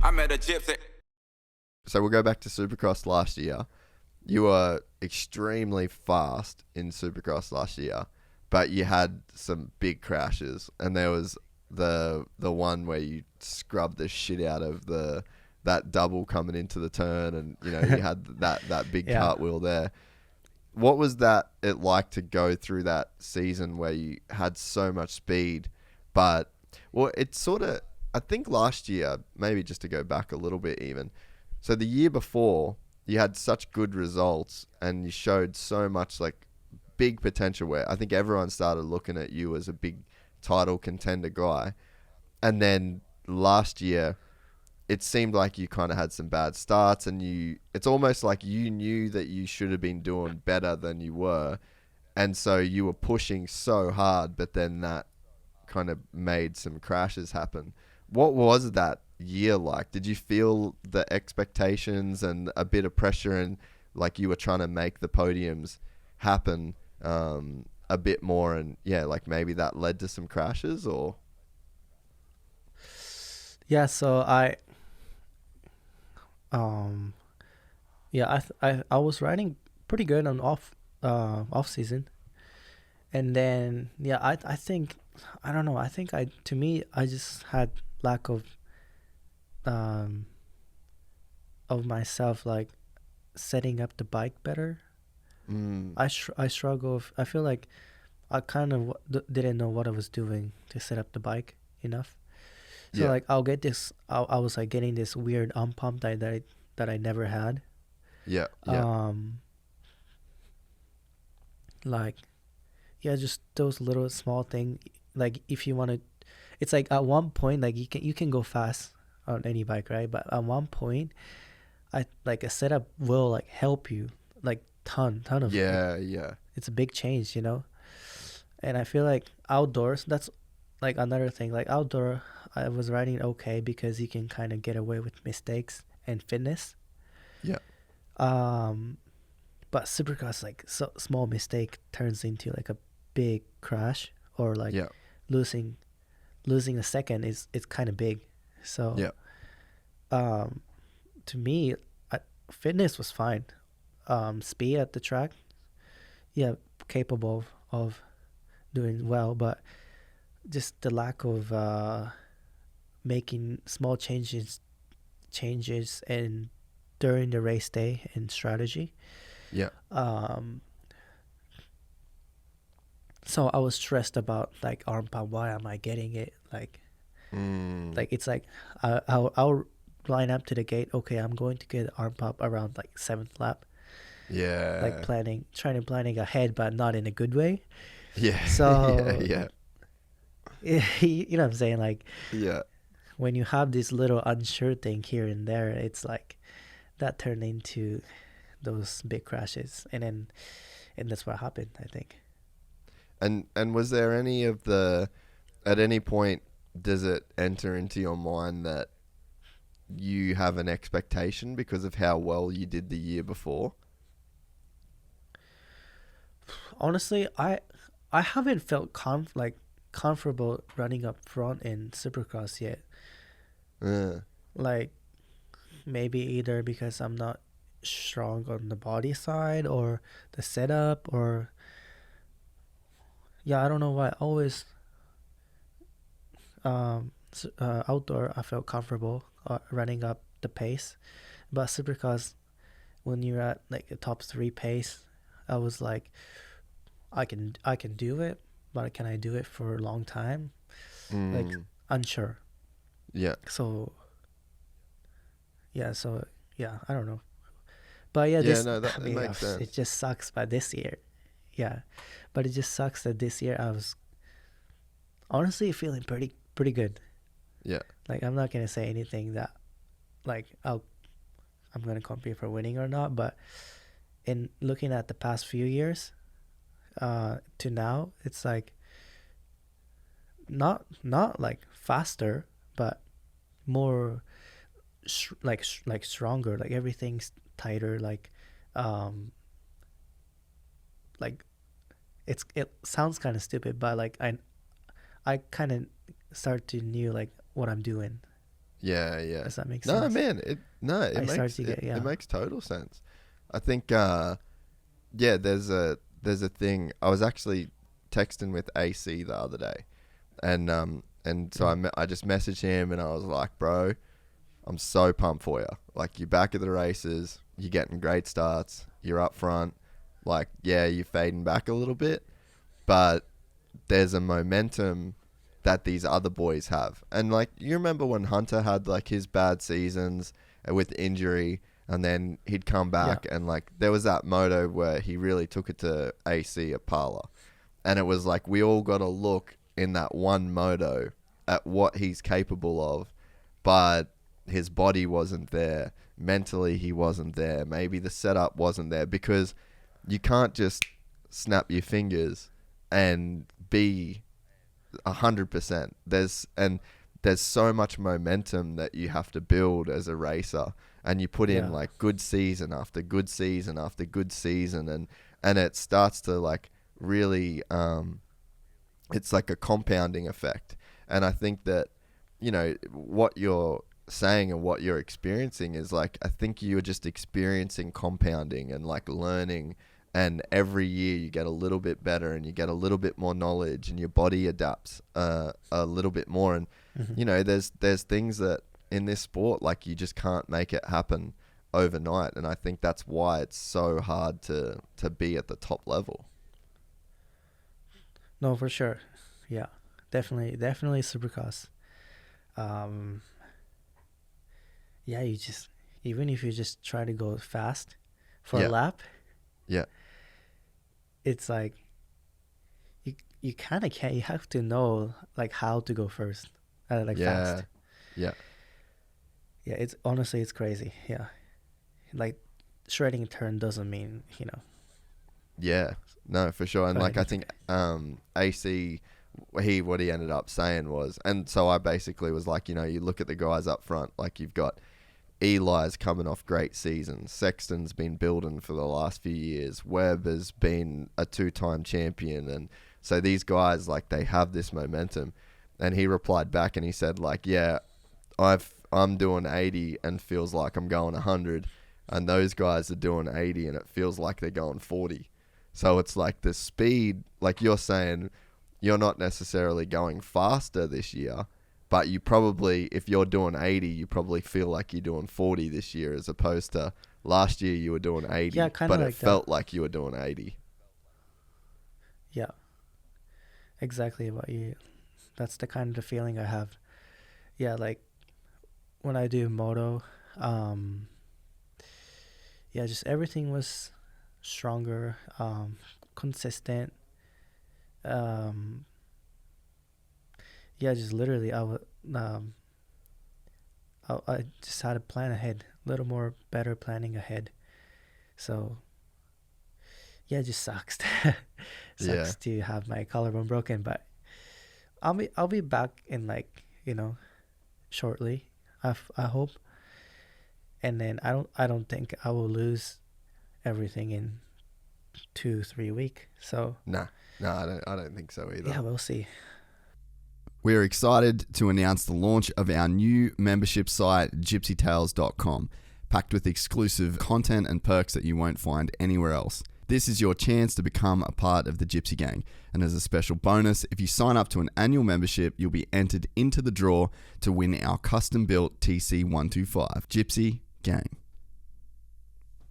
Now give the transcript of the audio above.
I met a gypsy. So we'll go back to Supercross last year. You were extremely fast in Supercross last year, but you had some big crashes, and there was the one where you scrubbed the shit out of that double coming into the turn, and you had that big Yeah. cartwheel there. What was that it like to go through that season where you had so much speed, but it's sort of, I think last year, maybe just to go back a little bit even, so the year before you had such good results and you showed so much like big potential where I think everyone started looking at you as a big title contender guy. And then last year, it seemed like you kind of had some bad starts, and it's almost like you knew that you should have been doing better than you were. And so you were pushing so hard, but then that kind of made some crashes happen. What was that year like? Did you feel the expectations and a bit of pressure, and like you were trying to make the podiums happen a bit more, and like maybe that led to some crashes? Or So I was riding pretty good on off season, and then I think, I don't know, I think I just had lack of myself, like setting up the bike better. I struggle. I feel like I kind of didn't know what I was doing to set up the bike enough. So like I'll get this. I was like getting this weird pump that I never had. Yeah. Just those little small things. Like if you want to, it's like at one point, like you can go fast on any bike, right? But at one point, a setup will like help you like ton of. Yeah. It's a big change, And I feel like outdoors, that's like another thing. Like outdoor, I was riding okay because you can kind of get away with mistakes and fitness. Yeah. But Supercross, like small mistake turns into like a big crash, or like losing a second it's kind of big. So to me, fitness was fine. Speed at the track, capable of doing well, but just the lack of making small changes and during the race day and strategy. So I was stressed about like arm pump. Why am I getting it? Like it's like I'll line up to the gate. Okay, I'm going to get arm pump around like 7th lap. Yeah. Like planning ahead, but not in a good way. Yeah. So yeah. You know what I'm saying? Like when you have this little unsure thing here and there, it's like that turned into those big crashes, and that's what happened, I think. And was there any of at any point does it enter into your mind that you have an expectation because of how well you did the year before? Honestly, I haven't felt comfortable running up front in Supercross yet. Like maybe either because I'm not strong on the body side or the setup, or I don't know why. Always outdoor I felt comfortable running up the pace, but Supercross, when you're at like the top 3 pace, I was like, I can do it, but can I do it for a long time? Like unsure. So I don't know. But that makes sense. It just sucks. But this year, but it just sucks that this year I was honestly feeling pretty good. Like I'm not gonna say anything that like I'm gonna compete for winning or not, but in looking at the past few years, to now, it's like not like faster, but more stronger. Like everything's tighter. Like it sounds kind of stupid, but like I kind of start to knew like what I'm doing. Yeah, yeah. Does that make No, sense? man. It makes total sense. I think, there's a thing. I was actually texting with AC the other day, and so I just messaged him and I was like, bro, I'm so pumped for you. Like, you're back at the races, you're getting great starts, you're up front. Like, yeah, you're fading back a little bit, but there's a momentum that these other boys have. And like, you remember when Hunter had like his bad seasons with injury, and then he'd come back and like there was that moto where he really took it to AC at Parla. And it was like, we all got to look in that one moto at what he's capable of, but his body wasn't there. Mentally, he wasn't there. Maybe the setup wasn't there, because you can't just snap your fingers and be 100%. There's so much momentum that you have to build as a racer, and you put in like good season after good season after good season, and it starts to like really, it's like a compounding effect. And I think that, you know, what you're saying and what you're experiencing is like, I think you're just experiencing compounding and like learning, and every year you get a little bit better and you get a little bit more knowledge and your body adapts a little bit more. And you know, there's things that in this sport, like, you just can't make it happen overnight, and I think that's why it's so hard to be at the top level. No, for sure. Yeah, definitely Supercross. Yeah, you just, even if you just try to go fast for a lap, it's like you kind of can't. You have to know like how to go first, fast. Yeah, it's honestly, it's crazy. Yeah, like shredding a turn doesn't mean, you know. Yeah, no, for sure. And like, I think AC, what he ended up saying was, and so I basically was like, you know, you look at the guys up front, like you've got Eli's coming off great seasons. Sexton's been building for the last few years. Webb has been a 2-time champion. And so these guys, like, they have this momentum. And he replied back and he said, like, yeah, I'm doing 80 and feels like I'm going 100. And those guys are doing 80 and it feels like they're going 40. So it's like the speed, like you're saying, you're not necessarily going faster this year, but you probably, if you're doing 80, you probably feel like you're doing 40 this year, as opposed to last year you were doing 80, but like it felt like you were doing 80. Yeah, exactly what you, that's the kind of feeling I have. Yeah, like when I do moto, just everything was stronger, consistent. Just literally, I just had to plan ahead, a little more better planning ahead. So, yeah, it just sucks. Sucks to have my collarbone broken, but I'll be back in, like, you know, shortly. I hope. And then I don't think I will lose everything in 2-3 weeks. So no, I don't think so either. Yeah, we'll see. We're excited to announce the launch of our new membership site, GYPSYTales.com, packed with exclusive content and perks that you won't find anywhere else. This is your chance to become a part of the Gypsy Gang. And as a special bonus, if you sign up to an annual membership, you'll be entered into the draw to win our custom-built TC125. Gypsy Gang.